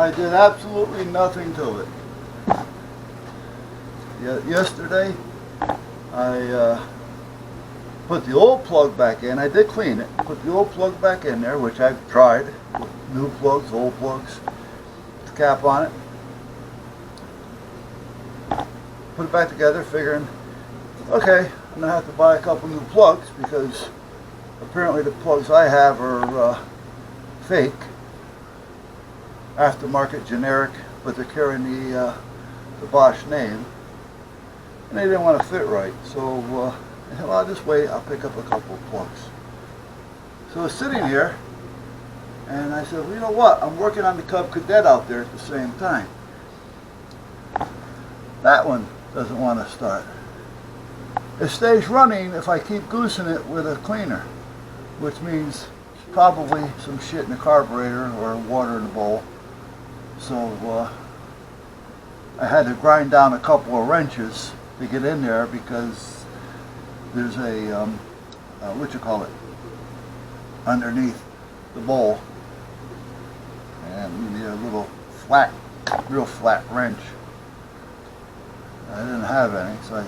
I did absolutely nothing to it. Yesterday, I put the old plug back in. I did clean it. Put the old plug back in there, which I've tried. New plugs, old plugs. The cap on it. Put it back together, figuring, okay, I'm going to have to buy a couple new plugs because apparently the plugs I have are fake. Aftermarket, generic, but they're carrying the Bosch name. And they didn't want to fit right. So I said, well, I'll just wait. I'll pick up a couple of plugs. So I was sitting here, and I said, well, you know what? I'm working on the Cub Cadet out there at the same time. That one doesn't want to start. It stays running if I keep goosing it with a cleaner, which means probably some shit in the carburetor or water in the bowl. So I had to grind down a couple of wrenches to get in there because there's a what you call it, underneath the bowl, and you need a little flat, real flat wrench. I didn't have any, so I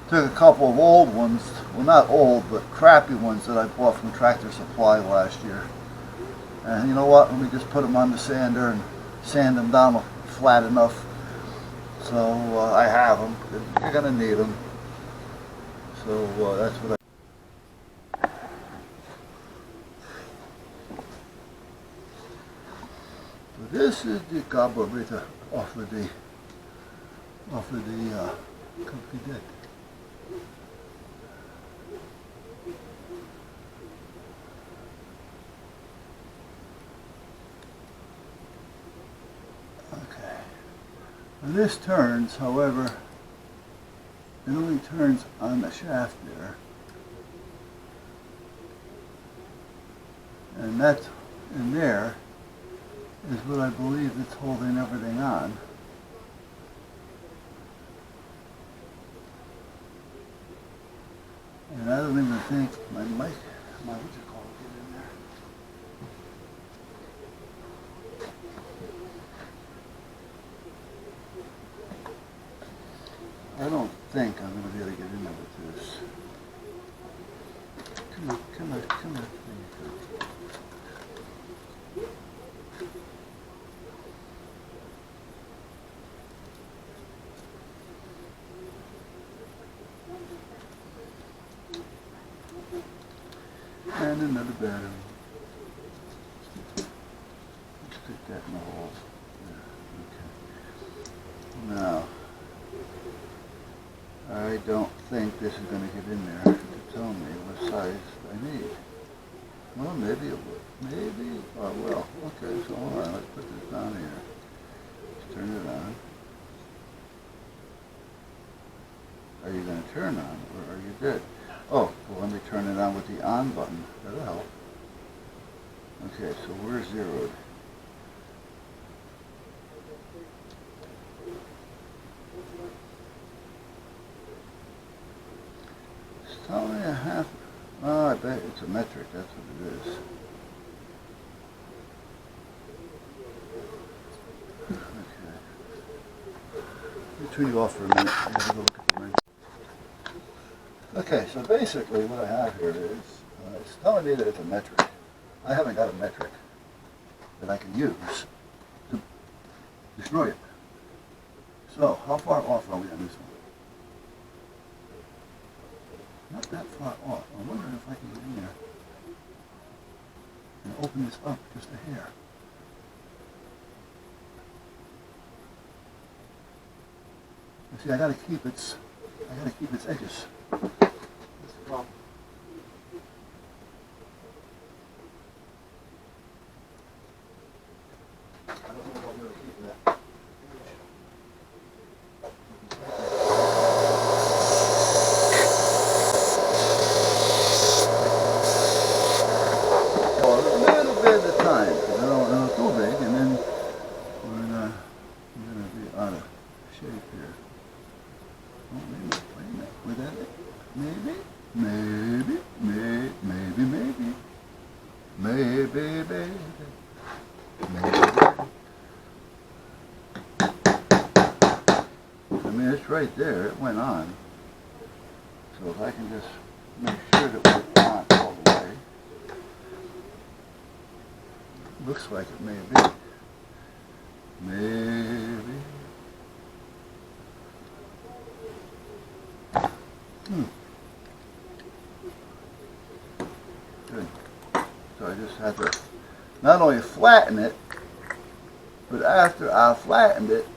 took a couple of old ones, well not old, but crappy ones that I bought from Tractor Supply last year. And you know what, let me just put them on the sander and sand them down flat enough. So I have them. You're going to need them. So that's what I... So this is the carburetor off of the Cub Cadet. Okay. Now this turns, however, it only turns on the shaft there. And that in there is what I believe that's holding everything on. And I don't even think my mic, what you call it, get in there. I don't think I'm going to be able to get in there with this. Come on, come on, come on. There you go. And another battery. Stick that in the hole. Yeah, okay. Now, I don't think this is going to get in there to tell me what size I need. Well, maybe it will. Maybe, oh well. Okay, so hold on, let's put this down here. Let's turn it on. Are you going to turn on or are you dead? Oh, well let me turn it on with the on button. That'll help. Okay, so we're zeroed. It's telling me a half. Oh, I bet it's a metric. That's what it is. Okay. Let me turn you off for a minute. I gotta go look at the wrench. Okay, so basically what I have here is, it's telling me that it's a metric. I haven't got a metric that I can use to destroy it. So, how far off are we on this one? Not that far off. I'm wondering if I can get in there and open this up just a hair. You see, I gotta keep its edges. That's the problem. I don't know if I'll be able to keep that. Well, a little bit at a time, because I don't know too big, and then we're gonna be out of shape here. Oh, wait a minute, with that, maybe, mean, it's right there. It went on. So if I can just make sure that we're on all the way. Looks like it may be. Maybe. Good. So I just had to not only flatten it, but after I flattened it,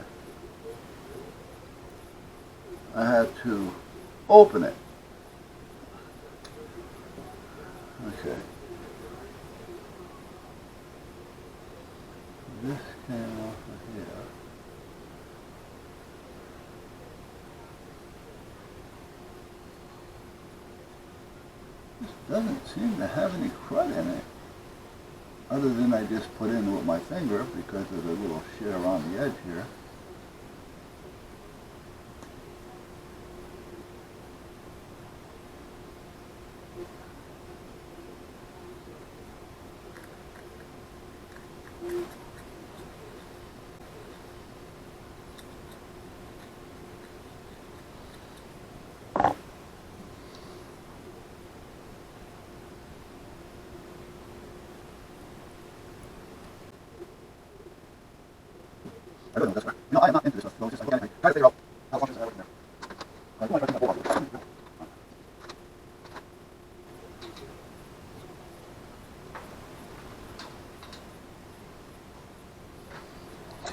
I had to open it. Okay. This came off of here. This doesn't seem to have any crud in it, other than I just put in with my finger because of the little shit around the edge here. I don't know that's right. You know, I am not into this stuff, so it's just like, okay, try to figure out how functions I have in there. I do want to try to get my bowl out.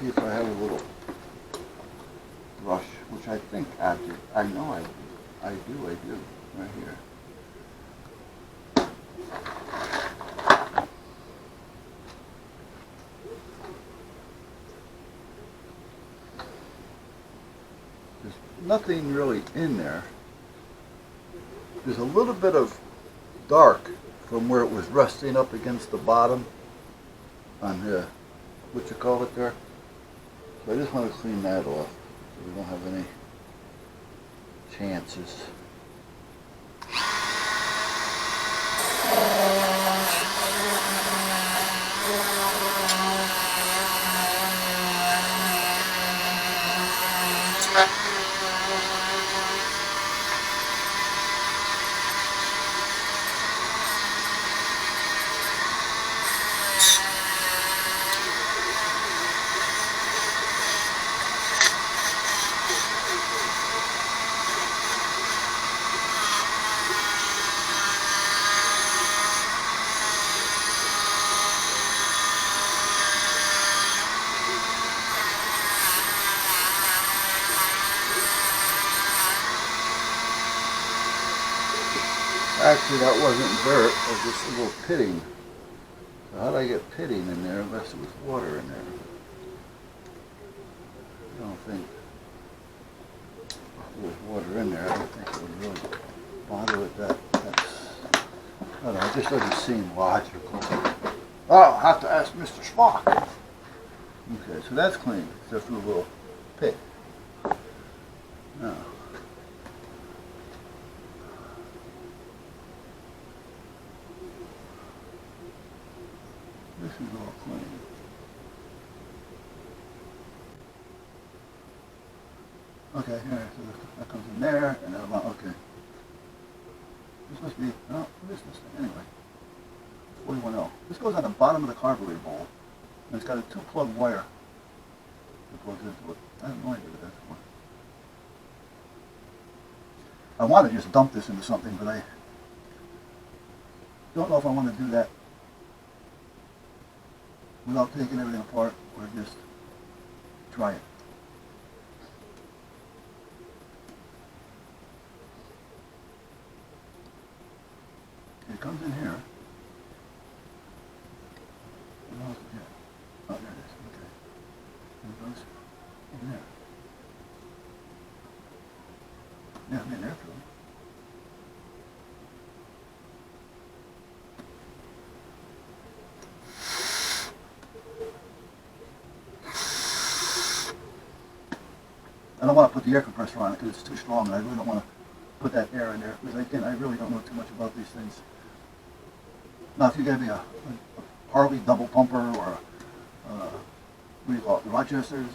See if I have a little brush, which I think I do. I know I do, right here. There's nothing really in there. There's a little bit of dark from where it was resting up against the bottom on the, what you call it there. So I just want to clean that off so we don't have any chances. Actually, that wasn't dirt, it was just a little pitting. So how did I get pitting in there unless there was water in there? I don't think if there was water in there, I don't think it would really bother with that. I don't know, it just doesn't seem logical. Oh, I'll have to ask Mr. Spock. Okay, so that's clean, except for a little pit. Now, this is all clean. Okay, here, so that comes in there, and then, okay. This must be, oh, what is this thing anyway? 41L. This goes on the bottom of the carburetor bowl, and it's got a 2-plug wire that goes into it. I have no idea what that's for. I want to just dump this into something, but I don't know if I want to do that without taking everything apart, or just try it. It comes in here. Oh, there it is. Okay. And it goes in there. Yeah, I'm in there too. I don't want to put the air compressor on it because it's too strong, and I really don't want to put that air in there because, again, I really don't know too much about these things. Now, if you gave me a Harley double pumper or what do you call it, the Rochesters,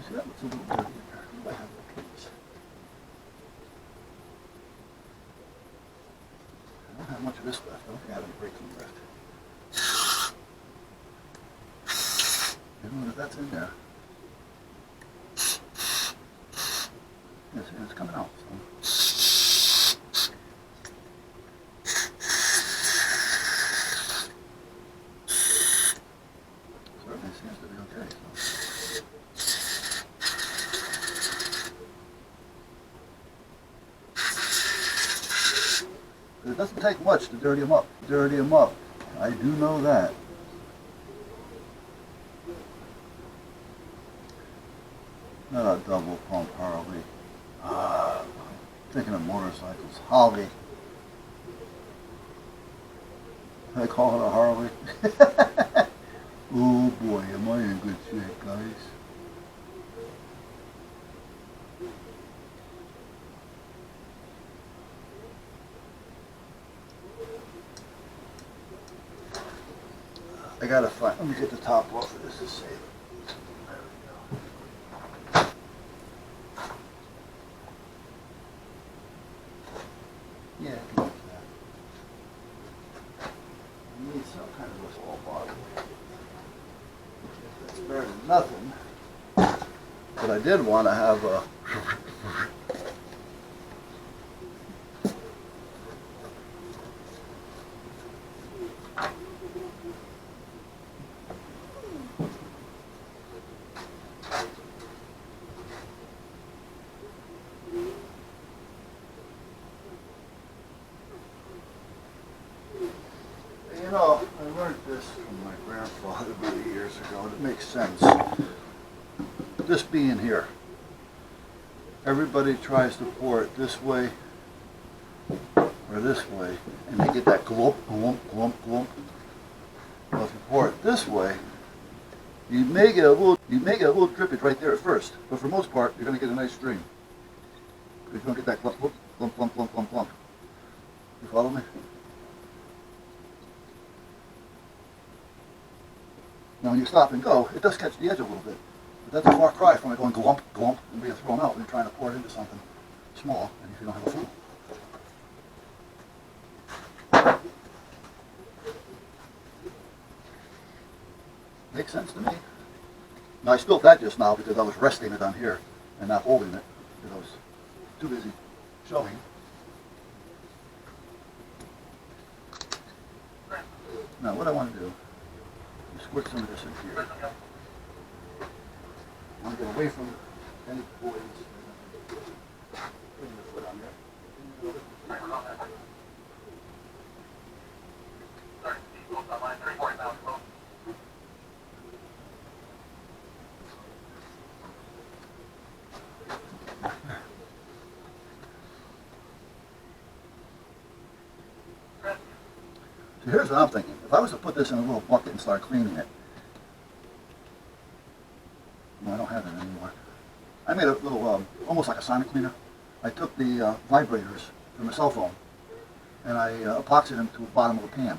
See, that looks a little dirty in there. I have the keys. I don't have much of this left. I don't think I have any brake clean left. You know that that's in there. Yes, it's coming out. So. Certainly seems to be okay. So. It doesn't take much to dirty them up. Dirty them up. I do know that. Not a double pump Harley. Thinking of motorcycles. Harley. I call it a Harley. Oh boy, am I in good shape, guys. I gotta find, let me get the top off of this to save it. Yeah, I can use that. I need some kind of a small bottle. That's better than nothing. But I did want to have a You know, I learned this from my grandfather many years ago, and it makes sense. This being here, everybody tries to pour it this way or this way, and they get that glump, glump, glump, glump. Well, if you pour it this way, you may get a little drippage right there at first, but for the most part, you're going to get a nice stream. You're going to get that glump, glump, glump, glump, glump, glump, glump. You follow me? Now, when you stop and go, it does catch the edge a little bit. But that's a far cry from it going glump, glump, and being thrown out when you're trying to pour it into something small, and if you don't have a funnel. Makes sense to me. Now, I spilled that just now because I was resting it on here and not holding it because I was too busy showing. Now, what I want to do, squirt some of this in here. I want to get away from any boys putting their foot on there. So here's what I'm thinking. If I was to put this in a little bucket and start cleaning it, no, I don't have it anymore. I made a little, almost like a sonic cleaner. I took the vibrators from a cell phone and I epoxied them to the bottom of a pan.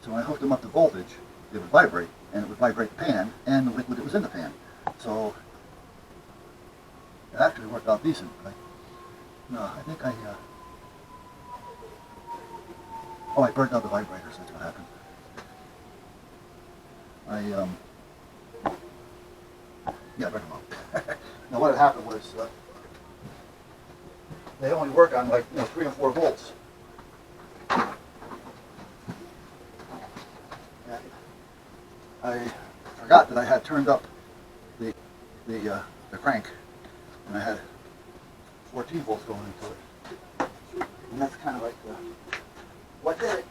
So when I hooked them up to voltage, they would vibrate, and it would vibrate the pan and the liquid that was in the pan. So it actually worked out decent. No, I think oh, I burnt out the vibrators, that's what happened. Yeah, I burnt them out. Now what had happened was, they only work on 3 and 4 volts. I forgot that I had turned up the crank, and I had 14 volts going into it. And that's kind of like what did it?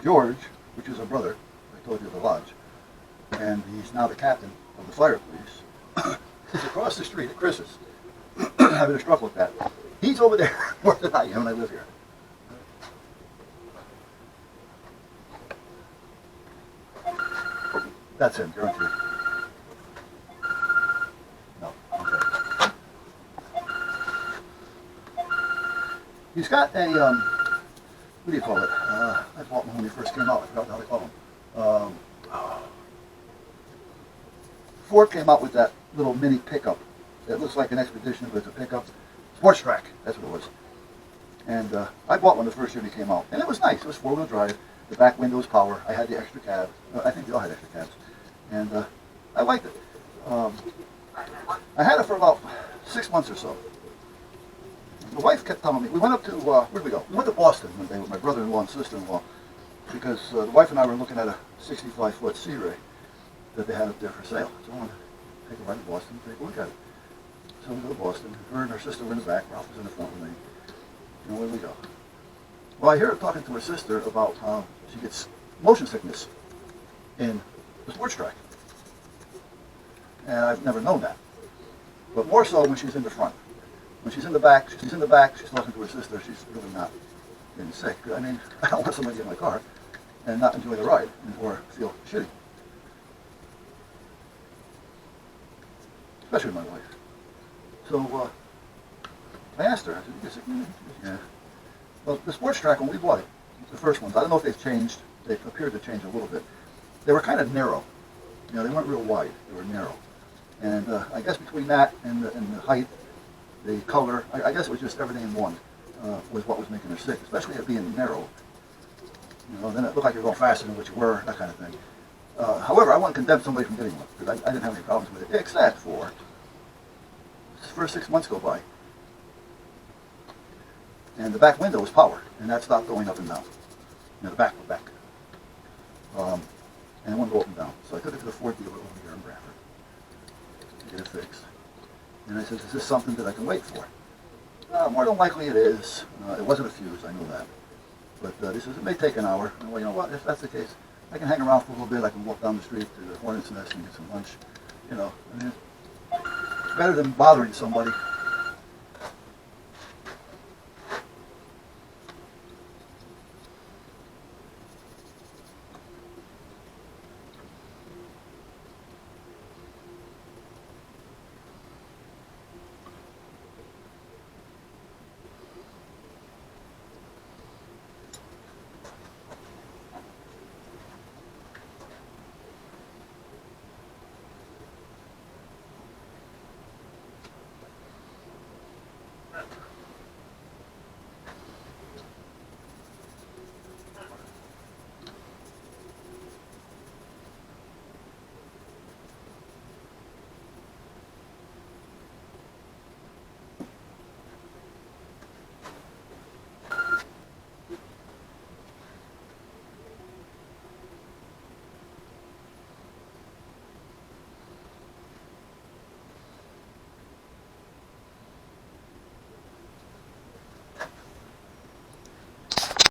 George, which is a brother, I told you at the lodge, and he's now the captain of the fire police, is across the street at Chris's, having a struggle with that. He's over there more than I am, and I live here. That's him, guaranteed. No, okay. He's got a, what do you call it? I bought one when he first came out. I forgot how they call them. Ford came out with that little mini pickup. It looks like an Expedition, but it's a pickup. Sports Track, that's what it was. And I bought one the first year they came out. And it was nice. It was four-wheel drive. The back window was power. I had the extra cab. I think they all had extra cabs. And I liked it. I had it for about 6 months or so. The wife kept telling me, we went up to, where'd we go? We went to Boston one day with my brother-in-law and sister-in-law, because the wife and I were looking at a 65-foot Sea Ray that they had up there for sale. So I wanted to take a ride to Boston and take a look at it. So we go to Boston. Her and her sister were in the back. Ralph was in the front with me. And where did we go? Well, I hear her talking to her sister about how she gets motion sickness in the Sports Track. And I've never known that. But more so when she's in the front. When she's in the back, she's talking to her sister, she's really not getting sick. I mean, I don't want somebody in my car and not enjoy the ride or feel shitty. Especially my wife. So I asked her, I said, you get sick? Yeah. Well, the Sports Track, when we bought it, the first ones, I don't know if they've changed. They appeared to change a little bit. They were kind of narrow. You know, they weren't real wide. They were narrow. And I guess between that and the height, the color, I guess it was just everything in one was what was making her sick, especially it being narrow. You know, then it looked like you were going faster than what you were, that kind of thing. However, I wouldn't condemn somebody from getting one, because I didn't have any problems with it, except for the first 6 months go by, and the back window was powered, and that stopped going up and down. You know, the back. And it wouldn't go up and down. So I took it to the Ford dealer over here in Bradford to get it fixed. And I said, is this something that I can wait for? More than likely it is. It wasn't a fuse, I know that. But he says, it may take an hour. And well, you know what, if that's the case, I can hang around for a little bit. I can walk down the street to the Hornet's Nest and get some lunch. You know, I mean, it's better than bothering somebody.